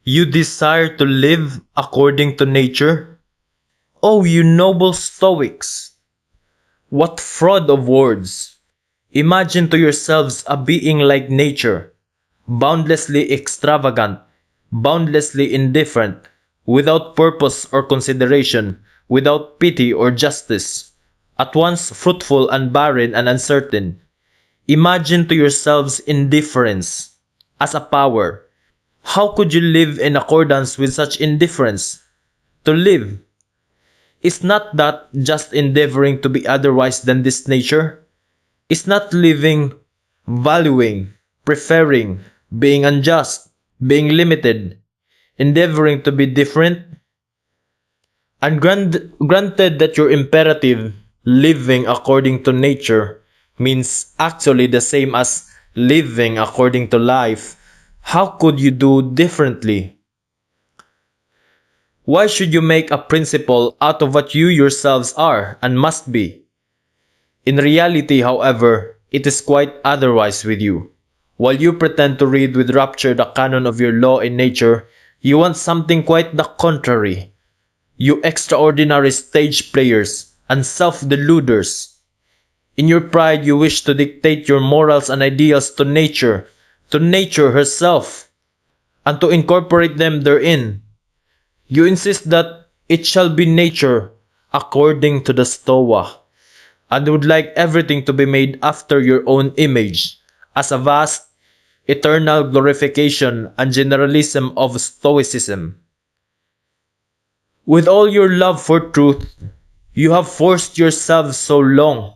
You desire to live according to nature? Oh, you noble Stoics! What fraud of words! Imagine to yourselves a being like nature, boundlessly extravagant, boundlessly indifferent, without purpose or consideration, without pity or justice, at once fruitful and barren and uncertain. Imagine to yourselves indifference as a power. How could you live in accordance with such indifference? To live is not that just endeavoring to be otherwise than this nature? Is not living, valuing, preferring, being unjust, being limited, endeavoring to be different? And granted that your imperative, living according to nature, means actually the same as living according to life, how could you do differently? Why should you make a principle out of what you yourselves are and must be? In reality, however, it is quite otherwise with you. While you pretend to read with rapture the canon of your law in nature, you want something quite the contrary. You extraordinary stage players and self-deluders. In your pride, you wish to dictate your morals and ideals to nature herself, and to incorporate them therein. You insist that it shall be nature according to the Stoa, and would like everything to be made after your own image, as a vast, eternal glorification and generalism of Stoicism. With all your love for truth, you have forced yourselves so long,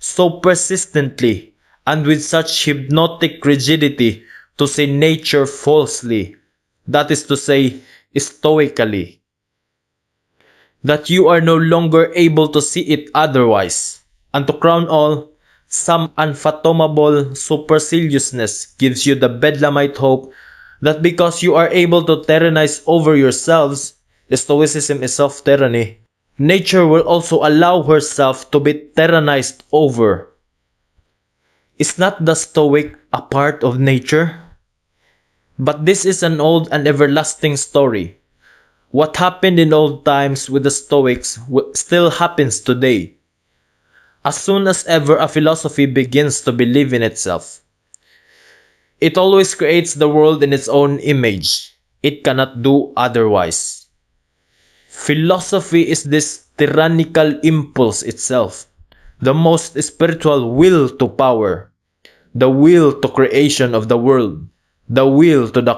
so persistently, and with such hypnotic rigidity to say nature falsely, that is to say, stoically, that you are no longer able to see it otherwise. And to crown all, some unfathomable superciliousness gives you the bedlamite hope that because you are able to tyrannize over yourselves, Stoicism is self-tyranny, nature will also allow herself to be tyrannized over. Is not the Stoic a part of nature? But this is an old and everlasting story. What happened in old times with the Stoics still happens today. As soon as ever a philosophy begins to believe in itself, it always creates the world in its own image. It cannot do otherwise. Philosophy is this tyrannical impulse itself, the most spiritual will to power, the will to creation of the world, the will to the